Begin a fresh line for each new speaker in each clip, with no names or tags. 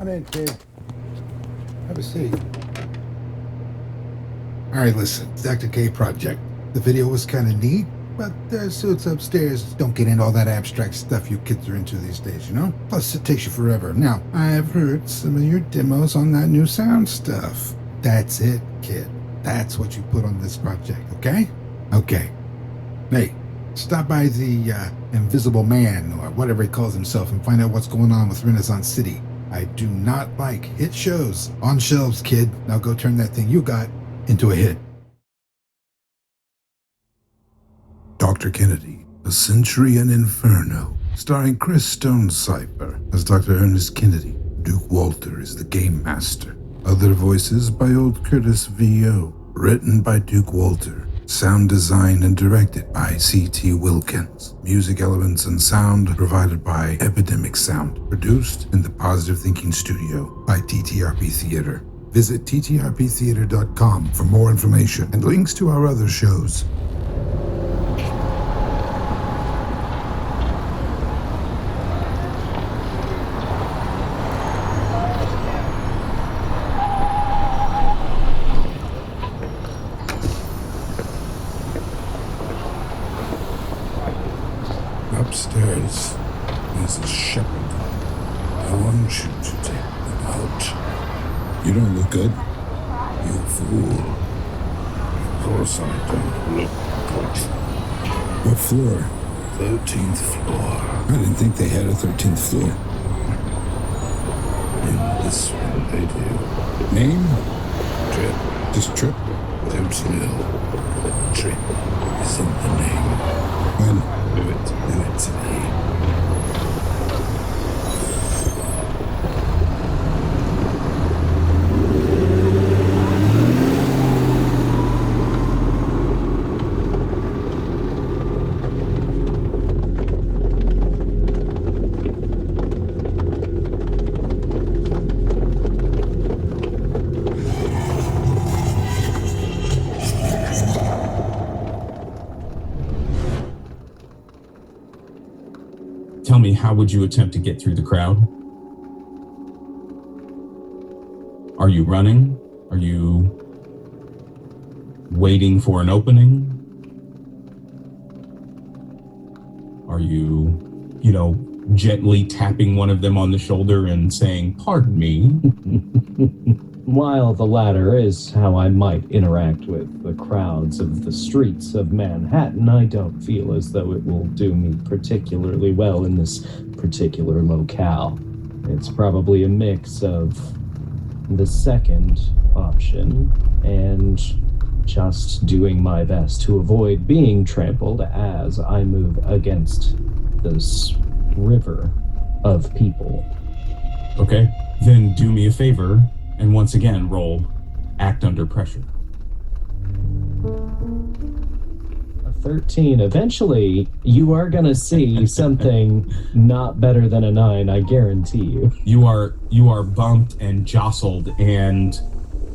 Come in, kid. Have a seat. Alright, listen. It's Dr. K Project. The video was kind of neat, but the suits upstairs don't get into all that abstract stuff you kids are into these days, you know? Plus, it takes you forever. Now, I've heard some of your demos on that new sound stuff. That's it, kid. That's what you put on this project, okay? Okay. Hey, stop by the Invisible Man, or whatever he calls himself, and find out what's going on with Renaissance City. I do not like hit shows. On shelves, kid. Now go turn that thing you got into a hit. Dr. Kennedy, A Century in Inferno, starring Chris Stone-Cypher as Dr. Ernest Kennedy. Duke Walter is the game master. Other voices by old Curtis V.O. Written by Duke Walter. Sound design and directed by C.T. Wilkins. Music elements and sound provided by Epidemic Sound. Produced in the Positive Thinking Studio by TTRP Theater. Visit ttrptheater.com for more information and links to our other shows. Upstairs, there's a shepherd. I want you to take them out. You don't look good. You fool. Of course I don't look good. What floor? 13th floor. I didn't think they had a 13th floor. In this one they do. Name? Trip. Just Trip? Tripp's Mill. Trip is in the name. When? Do it today.
Tell me, how would you attempt to get through the crowd? Are you running? Are you waiting for an opening? Are you, gently tapping one of them on the shoulder and saying, "Pardon me"?
While the latter is how I might interact with the crowds of the streets of Manhattan, I don't feel as though it will do me particularly well in this particular locale. It's probably a mix of the second option and just doing my best to avoid being trampled as I move against this river of people.
Okay, then do me a favor and once again roll Act Under Pressure.
A 13. Eventually, you are gonna see something not better than a 9, I guarantee you.
You are bumped and jostled, and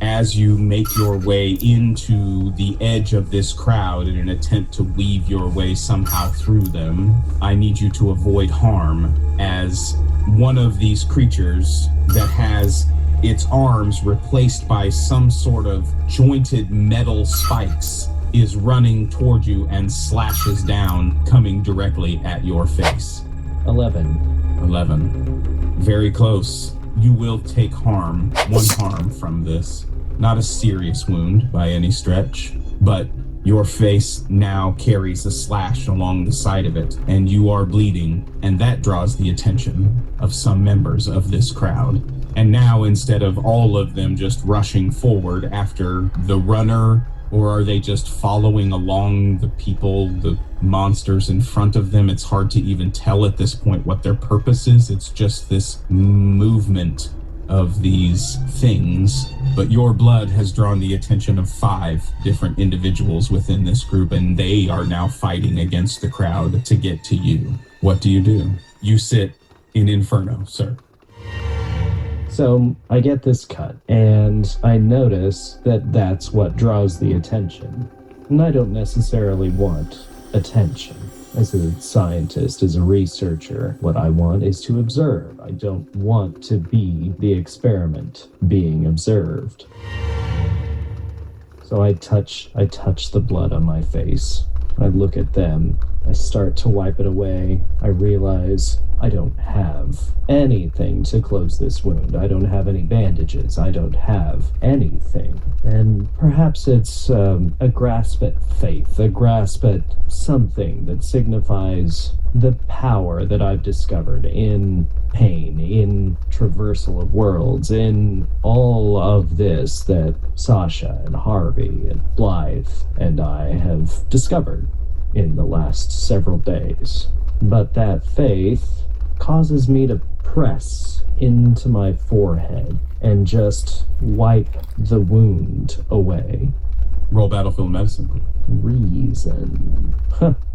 as you make your way into the edge of this crowd in an attempt to weave your way somehow through them, I need you to avoid harm as one of these creatures that has its arms replaced by some sort of jointed metal spikes is running toward you and slashes down, coming directly at your face.
11.
Very close. You will take harm, one harm from this. Not a serious wound by any stretch, but your face now carries a slash along the side of it, and you are bleeding, and that draws the attention of some members of this crowd. And now, instead of all of them just rushing forward after the runner, or are they just following along the people, the monsters in front of them? It's hard to even tell at this point what their purpose is. It's just this movement of these things. But your blood has drawn the attention of 5 different individuals within this group, and they are now fighting against the crowd to get to you. What do? You sit in Inferno, sir.
So I get this cut, and I notice that that's what draws the attention. And I don't necessarily want attention. As a scientist, as a researcher, what I want is to observe. I don't want to be the experiment being observed. So I touch the blood on my face. I look at them. I start to wipe it away. I realize I don't have anything to close this wound. I don't have any bandages. I don't have anything. And perhaps it's a grasp at faith, a grasp at something that signifies the power that I've discovered in pain, in traversal of worlds, in all of this that Sasha and Harvey and Blythe and I have discovered in the last several days. But that faith causes me to press into my forehead and just wipe the wound away.
Roll battlefield medicine.
Reason.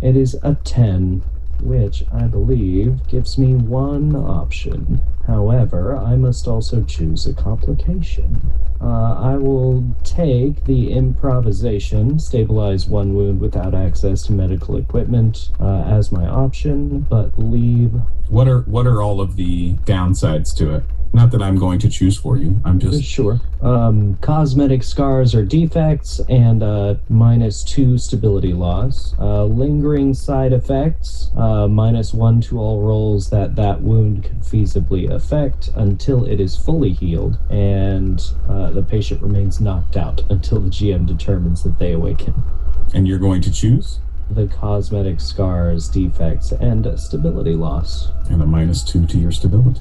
It is a 10, which I believe gives me one option. However, I must also choose a complication. I will take the improvisation, stabilize one wound without access to medical equipment, as my option, but leave...
What are all of the downsides to it? Not that I'm going to choose for you. I'm just...
Sure. Cosmetic scars or defects, and -2 stability loss. Lingering side effects, -1 to all rolls that wound could feasibly affect until it is fully healed, and the patient remains knocked out until the GM determines that they awaken.
And you're going to choose?
The cosmetic scars, defects, and stability loss.
And a -2 to your stability.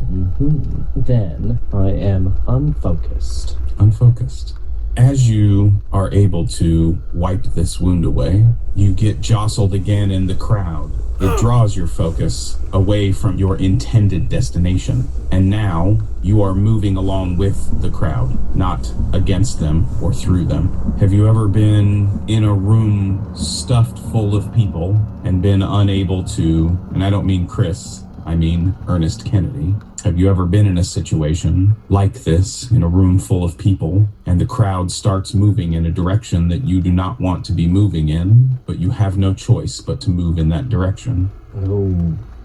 Then I am unfocused.
Unfocused. As you are able to wipe this wound away, you get jostled again in the crowd. It draws your focus away from your intended destination. And now you are moving along with the crowd, not against them or through them. Have you ever been in a room stuffed full of people and been unable to, and I don't mean Chris, I mean Ernest Kennedy. Have you ever been in a situation like this, in a room full of people, and the crowd starts moving in a direction that you do not want to be moving in, but you have no choice but to move in that direction?
Oh,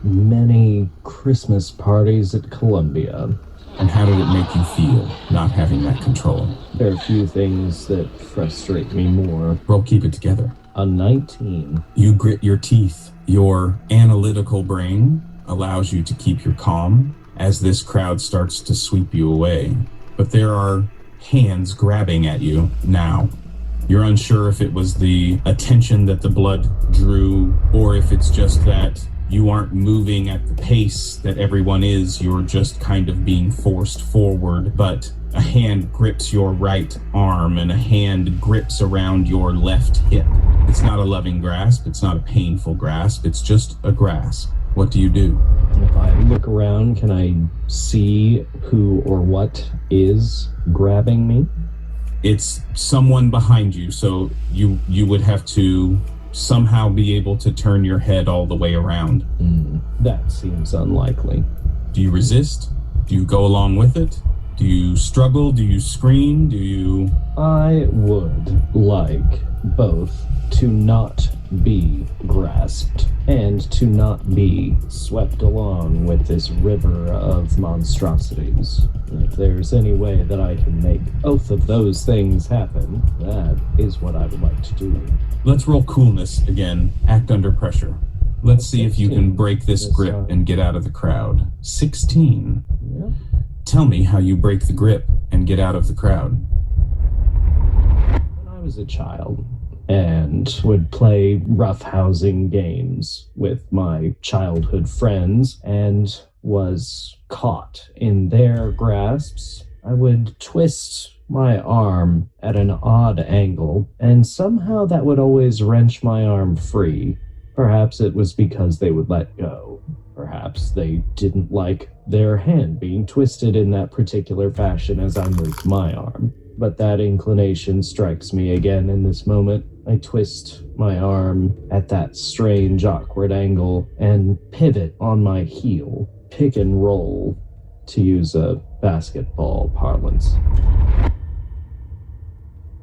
many Christmas parties at Columbia.
And how did it make you feel, not having that control?
There are few things that frustrate me more.
Roll keep it together.
A 19.
You grit your teeth. Your analytical brain allows you to keep your calm as this crowd starts to sweep you away. But there are hands grabbing at you now. You're unsure if it was the attention that the blood drew, or if it's just that you aren't moving at the pace that everyone is. You're just kind of being forced forward, but a hand grips your right arm and a hand grips around your left hip. It's not a loving grasp. It's not a painful grasp. It's just a grasp. What do you do?
If I look around, can I see who or what is grabbing me?
It's someone behind you, so you would have to somehow be able to turn your head all the way around.
That seems unlikely.
Do you resist? Do you go along with it? Do you struggle? Do you scream? Do you...
I would like both to not be grasped and to not be swept along with this river of monstrosities. If there's any way that I can make both of those things happen, that is what I would like to do.
Let's roll coolness again. Act under pressure. Let's see if you can break this grip and get out of the crowd. 16.
Yeah.
Tell me how you break the grip and get out of the crowd.
When I was a child and would play roughhousing games with my childhood friends and was caught in their grasps, I would twist my arm at an odd angle, and somehow that would always wrench my arm free. Perhaps it was because they would let go. Perhaps they didn't like their hand being twisted in that particular fashion as I moved my arm. But that inclination strikes me again in this moment. I twist my arm at that strange, awkward angle and pivot on my heel. Pick and roll, to use a basketball parlance.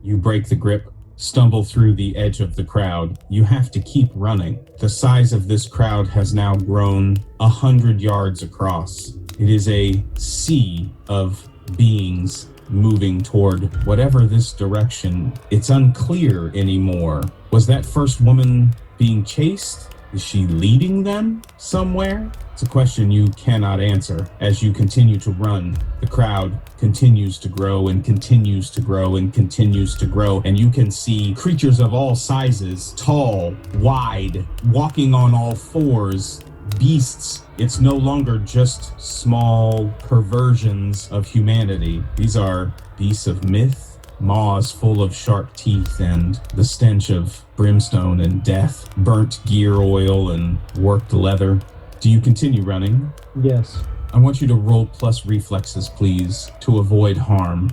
You break the grip stumble through the edge of the crowd. You have to keep running. The size of this crowd has now grown 100 yards across. It is a sea of beings moving toward whatever this direction. It's unclear anymore. Was that first woman being chased? Is she leading them somewhere? It's a question you cannot answer. As you continue to run, the crowd continues to grow and continues to grow and continues to grow, and you can see creatures of all sizes, tall, wide, walking on all fours, beasts. It's no longer just small perversions of humanity. These are beasts of myth, maws full of sharp teeth, and the stench of brimstone and death, burnt gear oil and worked leather. Do you continue running?
Yes.
I want you to roll plus reflexes, please, to avoid harm.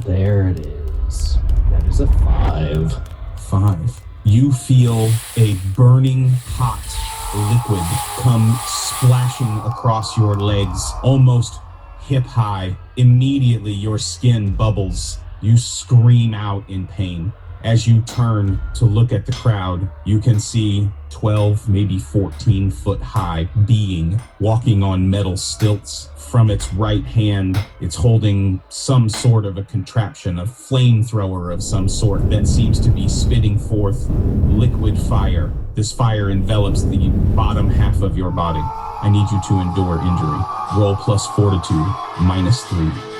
There it is. That is a 5.
5. You feel a burning hot liquid come splashing across your legs, almost hip high. Immediately your skin bubbles. You scream out in pain. As you turn to look at the crowd, you can see 12, maybe 14 foot high being walking on metal stilts. From its right hand, it's holding some sort of a contraption, a flamethrower of some sort that seems to be spitting forth liquid fire. This fire envelops the bottom half of your body. I need you to endure injury. Roll plus fortitude, -3.